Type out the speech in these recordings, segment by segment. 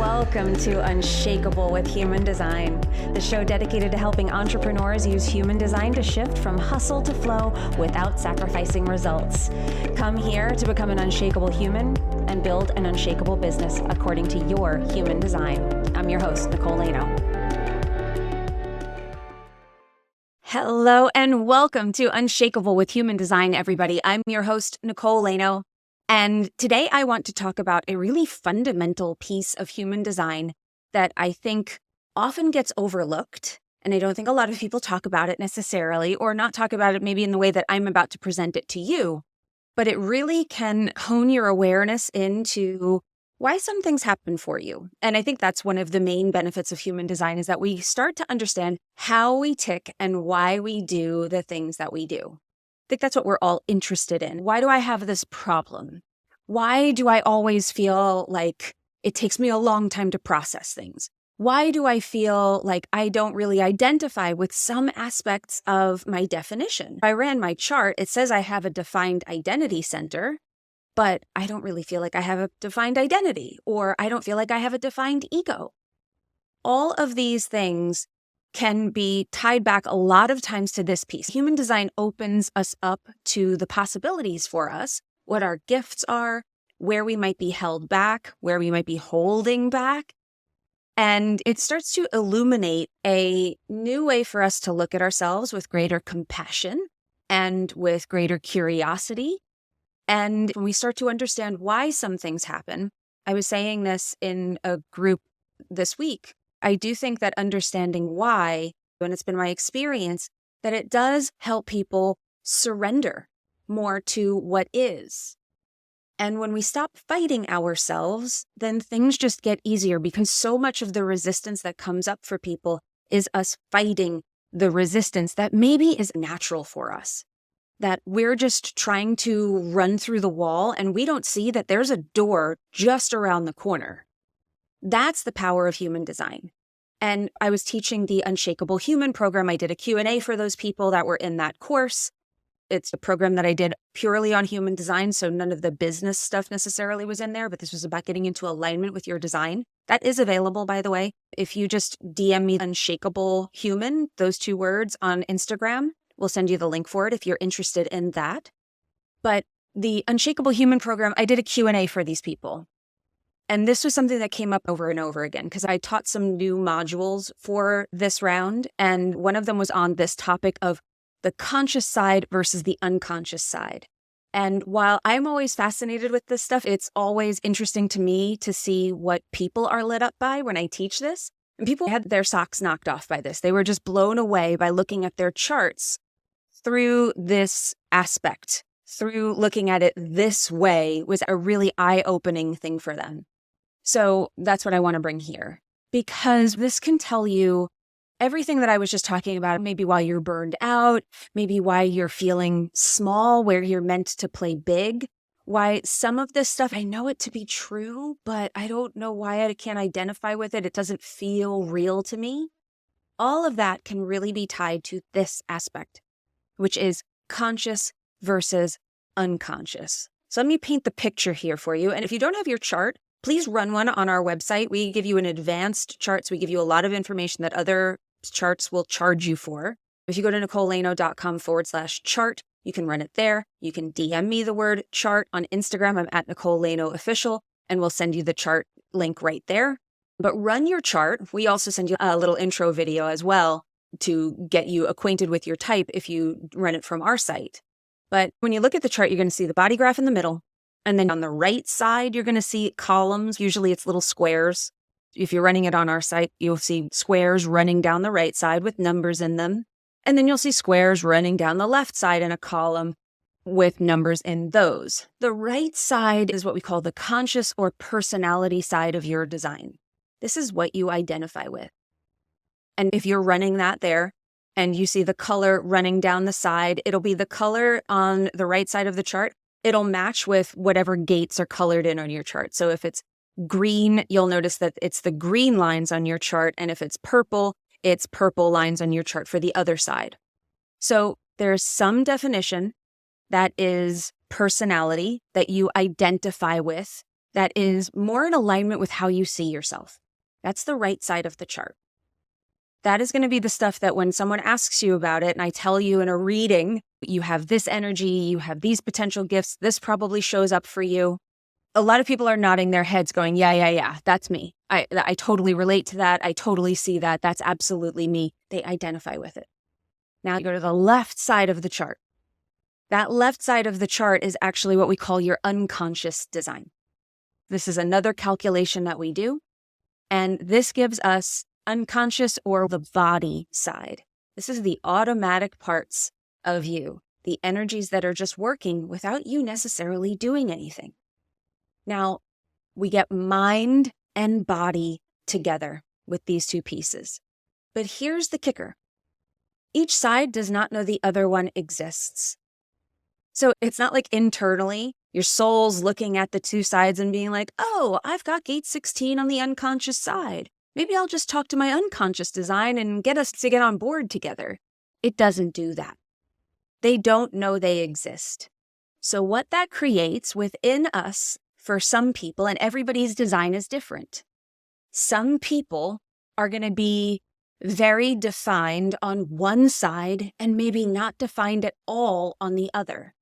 Welcome to Unshakable with Human Design, the show dedicated to helping entrepreneurs use human design to shift from hustle to flow without sacrificing results. Come here to become an unshakable human and build an unshakable business according to your human design. I'm your host, Nicole. Hello and welcome to Unshakable with Human Design, everybody. I'm your host, Nicole. And today I want to talk about a really fundamental piece of human design that I think often gets overlooked. And I don't think a lot of people talk about it necessarily, or not talk about it maybe in the way that I'm about to present it to you. But it really can hone your awareness into why some things happen for you. And I think that's one of the main benefits of human design, is that we start to understand how we tick and why we do the things that we do. I think that's what we're all interested in. Why do I have this problem? Why do I always feel like it takes me a long time to process things? Why do I feel like I don't really identify with some aspects of my definition? If I ran my chart, it says I have a defined identity center, but I don't really feel like I have a defined identity, or I don't feel like I have a defined ego. All of these things can be tied back a lot of times to this piece. Human design opens us up to the possibilities for us, what our gifts are, where we might be held back, where we might be holding back. And it starts to illuminate a new way for us to look at ourselves with greater compassion and with greater curiosity. And when we start to understand why some things happen, I was saying this in a group this week, I do think that understanding why, and it's been my experience, that it does help people surrender more to what is. And when we stop fighting ourselves, then things just get easier, because so much of the resistance that comes up for people is us fighting the resistance that maybe is natural for us. That we're just trying to run through the wall and we don't see that there's a door just around the corner. That's the power of human design. And I was teaching the Unshakable Human program. I did a Q&A for those people that were in that course. It's a program that I did purely on human design, so none of the business stuff necessarily was in there, but this was about getting into alignment with your design. That is available, by the way. If you just DM me Unshakable Human, those two words, on Instagram, we'll send you the link for it if you're interested in that. But the Unshakable Human program, I did a Q&A for these people. And this was something that came up over and over again, because I taught some new modules for this round. And one of them was on this topic of the conscious side versus the unconscious side. And while I'm always fascinated with this stuff, it's always interesting to me to see what people are lit up by when I teach this. And people had their socks knocked off by this. They were just blown away by looking at their charts through this aspect, through looking at it this way was a really eye-opening thing for them. So that's what I want to bring here, because this can tell you everything that I was just talking about, maybe why you're burned out, maybe why you're feeling small, where you're meant to play big, why some of this stuff, I know it to be true, but I don't know why I can't identify with it. It doesn't feel real to me. All of that can really be tied to this aspect, which is conscious versus unconscious. So let me paint the picture here for you. And if you don't have your chart, please run one on our website. We give you an advanced chart, so we give you a lot of information that other charts will charge you for. If you go to nicolelano.com/chart, you can run it there. You can DM me the word chart on Instagram. I'm at Nicole Lano Official, and we'll send you the chart link right there. But run your chart. We also send you a little intro video as well to get you acquainted with your type if you run it from our site. But when you look at the chart, you're going to see the body graph in the middle. And then on the right side, you're going to see columns. Usually it's little squares. If you're running it on our site, you'll see squares running down the right side with numbers in them. And then you'll see squares running down the left side in a column with numbers in those. The right side is what we call the conscious or personality side of your design. This is what you identify with. And if you're running that there and you see the color running down the side, it'll be the color on the right side of the chart. It'll match with whatever gates are colored in on your chart. So if it's green, you'll notice that it's the green lines on your chart. And if it's purple lines on your chart for the other side. So there's some definition that is personality that you identify with that is more in alignment with how you see yourself. That's the right side of the chart. That is going to be the stuff that when someone asks you about it, and I tell you in a reading, you have this energy, you have these potential gifts, this probably shows up for you. A lot of people are nodding their heads going, yeah, that's me. I totally relate to that. I totally see that. That's absolutely me. They identify with it. Now you go to the left side of the chart. That left side of the chart is actually what we call your unconscious design. This is another calculation that we do. And this gives us unconscious or the body side. This is the automatic parts of you, the energies that are just working without you necessarily doing anything. Now, we get mind and body together with these two pieces. But here's the kicker. Each side does not know the other one exists. So it's not like internally your soul's looking at the two sides and being like, oh, I've got gate 16 on the unconscious side. Maybe I'll just talk to my unconscious design and get us to get on board together. It doesn't do that. They don't know they exist. So what that creates within us for some people, and everybody's design is different. Some people are going to be very defined on one side and maybe not defined at all on the other.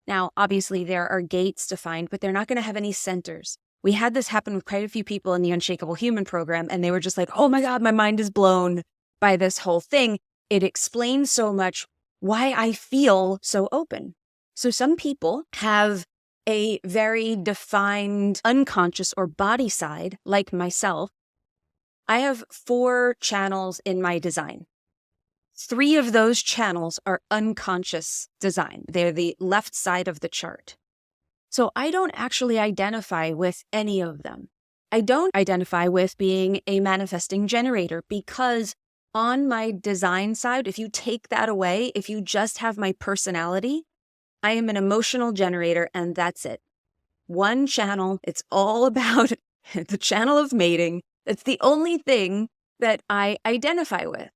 Now, obviously, there are gates defined, but they're not going to have any centers. We had this happen with quite a few people in the Unshakable Human program, and they were just like, oh my God, my mind is blown by this whole thing. It explains so much why I feel so open. So some people have a very defined unconscious or body side, like myself. I have 4 channels in my design. 3 of those channels are unconscious design. They're the left side of the chart. So I don't actually identify with any of them. I don't identify with being a manifesting generator because on my design side, if you take that away, if you just have my personality, I am an emotional generator and that's it. One channel, it's all about the channel of mating. It's the only thing that I identify with.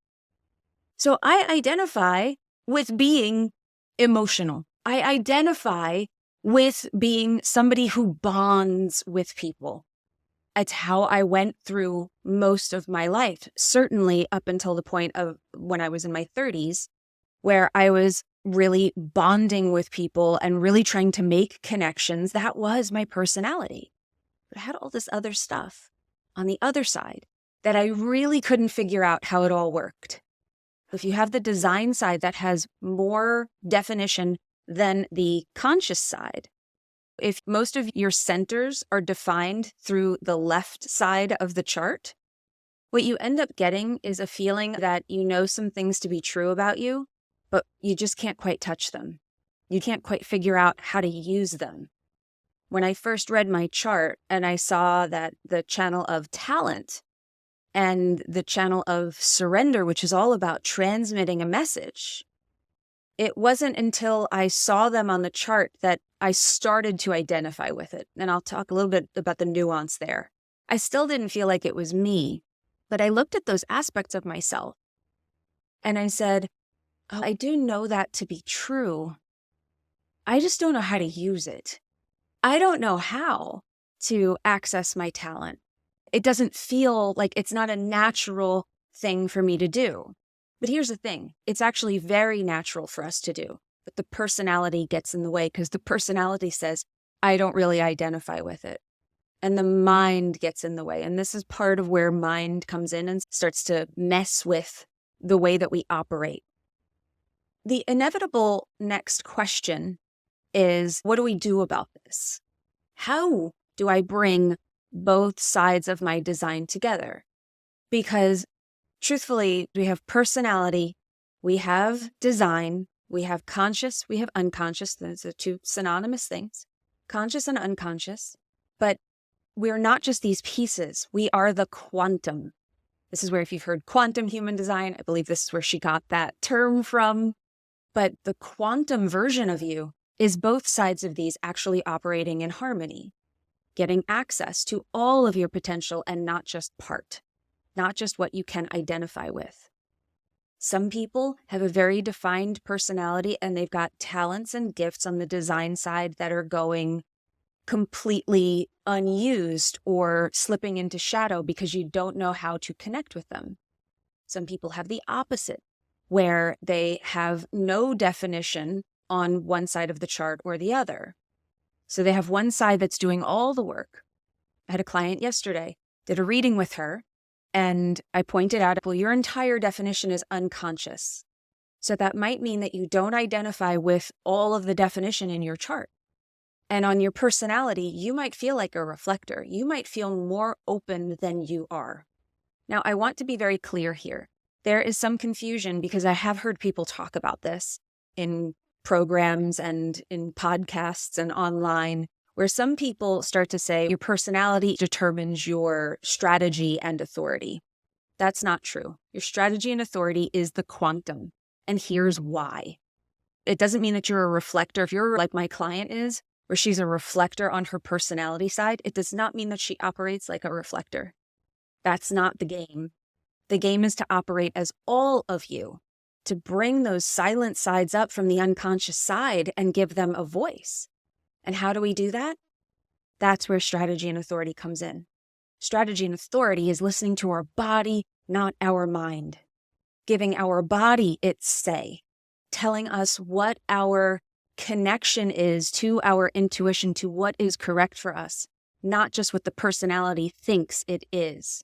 So I identify with being emotional. I identify with being somebody who bonds with people. It's how I went through most of my life, certainly up until the point of when I was in my 30s, where I was really bonding with people and really trying to make connections. That was my personality. But I had all this other stuff on the other side that I really couldn't figure out how it all worked. If you have the design side that has more definition than the conscious side, if most of your centers are defined through the left side of the chart, what you end up getting is a feeling that you know some things to be true about you, but you just can't quite touch them. You can't quite figure out how to use them. When I first read my chart and I saw that the channel of talent and the channel of surrender, which is all about transmitting a message, it wasn't until I saw them on the chart that I started to identify with it. And I'll talk a little bit about the nuance there. I still didn't feel like it was me, but I looked at those aspects of myself and I said, oh, I do know that to be true. I just don't know how to use it. I don't know how to access my talent. It doesn't feel like it's not a natural thing for me to do. But here's the thing. It's actually very natural for us to do. But the personality gets in the way because the personality says, I don't really identify with it. And the mind gets in the way. And this is part of where mind comes in and starts to mess with the way that we operate. The inevitable next question is, what do we do about this? How do I bring both sides of my design together? Because truthfully, we have personality, we have design, we have conscious, we have unconscious. Those are 2 synonymous things, conscious and unconscious. But we're not just these pieces. We are the quantum. This is where, if you've heard quantum human design, I believe this is where she got that term from. But the quantum version of you is both sides of these actually operating in harmony, getting access to all of your potential and not just part. Not just what you can identify with. Some people have a very defined personality and they've got talents and gifts on the design side that are going completely unused or slipping into shadow because you don't know how to connect with them. Some people have the opposite, where they have no definition on one side of the chart or the other. So they have one side that's doing all the work. I had a client yesterday, did a reading with her, and I pointed out, well, your entire definition is unconscious. So that might mean that you don't identify with all of the definition in your chart. And on your personality, you might feel like a reflector. You might feel more open than you are. Now, I want to be very clear here. There is some confusion because I have heard people talk about this in programs and in podcasts and online, where some people start to say your personality determines your strategy and authority. That's not true. Your strategy and authority is the quantum. And here's why. It doesn't mean that you're a reflector. If you're like my client is, where she's a reflector on her personality side, it does not mean that she operates like a reflector. That's not the game. The game is to operate as all of you, to bring those silent sides up from the unconscious side and give them a voice. And how do we do that? That's where strategy and authority comes in. Strategy and authority is listening to our body, not our mind. Giving our body its say, telling us what our connection is to our intuition, to what is correct for us, not just what the personality thinks it is.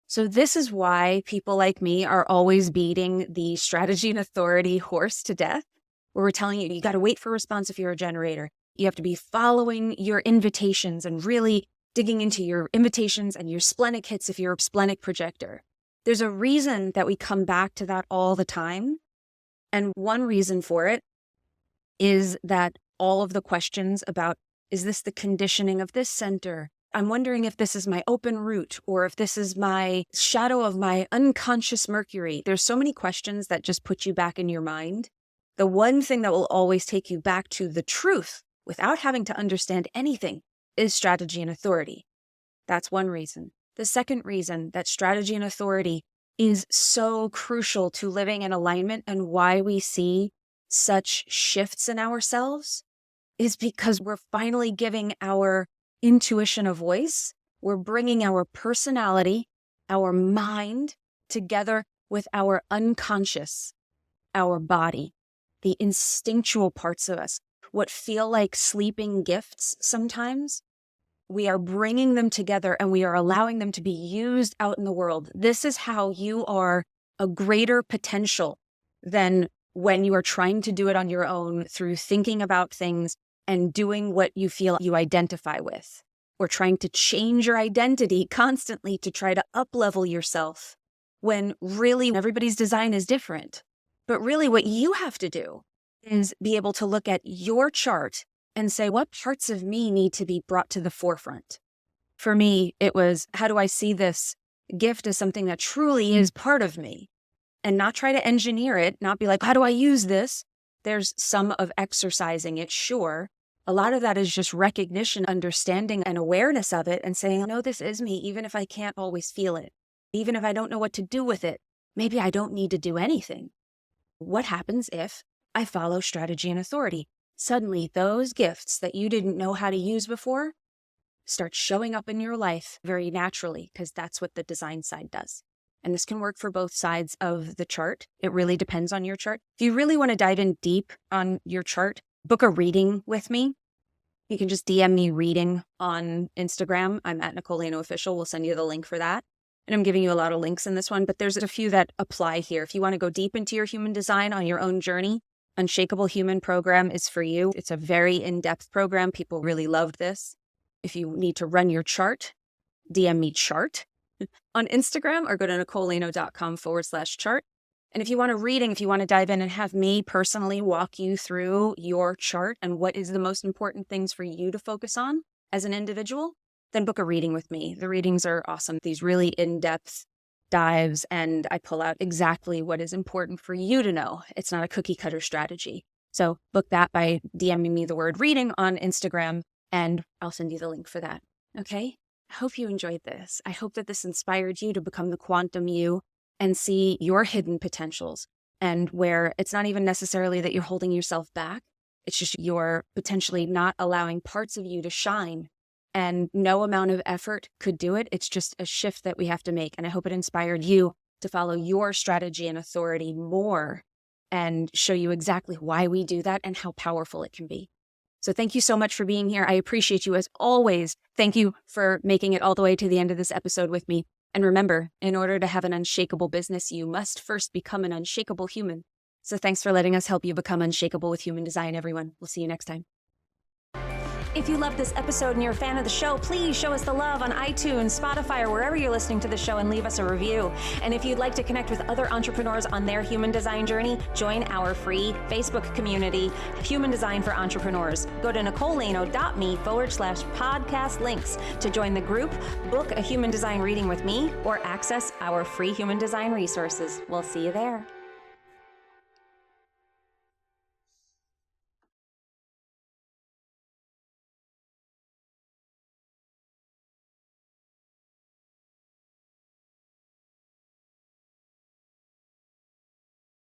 So this is why people like me are always beating the strategy and authority horse to death, where we're telling you, you got to wait for response if you're a generator. You have to be following your invitations and really digging into your invitations and your splenic hits if you're a splenic projector. There's a reason that we come back to that all the time. And one reason for it is that all of the questions about, is this the conditioning of this center? I'm wondering if this is my open root or if this is my shadow of my unconscious Mercury. There's so many questions that just put you back in your mind. The one thing that will always take you back to the truth without having to understand anything is strategy and authority. That's one reason. The second reason that strategy and authority is so crucial to living in alignment and why we see such shifts in ourselves is because we're finally giving our intuition a voice. We're bringing our personality, our mind together with our unconscious, our body, the instinctual parts of us, what feel like sleeping gifts sometimes. We are bringing them together and we are allowing them to be used out in the world. This is how you are a greater potential than when you are trying to do it on your own through thinking about things and doing what you feel you identify with, or trying to change your identity constantly to try to up-level yourself when really everybody's design is different. But really what you have to do is be able to look at your chart and say, what parts of me need to be brought to the forefront? For me, it was, how do I see this gift as something that truly is part of me? And not try to engineer it, not be like, how do I use this? There's some of exercising it, sure. A lot of that is just recognition, understanding, and awareness of it and saying, no, this is me, even if I can't always feel it. Even if I don't know what to do with it, maybe I don't need to do anything. What happens if I follow strategy and authority? Suddenly, those gifts that you didn't know how to use before start showing up in your life very naturally, because that's what the design side does. And this can work for both sides of the chart. It really depends on your chart. If you really want to dive in deep on your chart, book a reading with me. You can just DM me reading on Instagram. I'm at Nicole Official. We'll send you the link for that. And I'm giving you a lot of links in this one, but there's a few that apply here. If you want to go deep into your human design on your own journey, Unshakable Human program is for you. It's a very in-depth program. People really loved this. If you need to run your chart, DM me chart on Instagram or go to nicolelano.com/chart. And if you want a reading, if you want to dive in and have me personally walk you through your chart and what is the most important things for you to focus on as an individual, then book a reading with me. The readings are awesome. These really in-depth dives, and I pull out exactly what is important for you to know. It's not a cookie cutter strategy. So book that by DMing me the word reading on Instagram, and I'll send you the link for that. Okay? I hope you enjoyed this. I hope that this inspired you to become the quantum you and see your hidden potentials, and where it's not even necessarily that you're holding yourself back. It's just you're potentially not allowing parts of you to shine and no amount of effort could do it. It's just a shift that we have to make. And I hope it inspired you to follow your strategy and authority more and show you exactly why we do that and how powerful it can be. So thank you so much for being here. I appreciate you as always. Thank you for making it all the way to the end of this episode with me. And remember, in order to have an unshakable business, you must first become an unshakable human. So thanks for letting us help you become unshakable with human design, everyone. We'll see you next time. If you loved this episode and you're a fan of the show, please show us the love on iTunes, Spotify, or wherever you're listening to the show and leave us a review. And if you'd like to connect with other entrepreneurs on their human design journey, join our free Facebook community, Human Design for Entrepreneurs. Go to NicoleLano.me/podcast links to join the group, book a human design reading with me, or access our free human design resources. We'll see you there.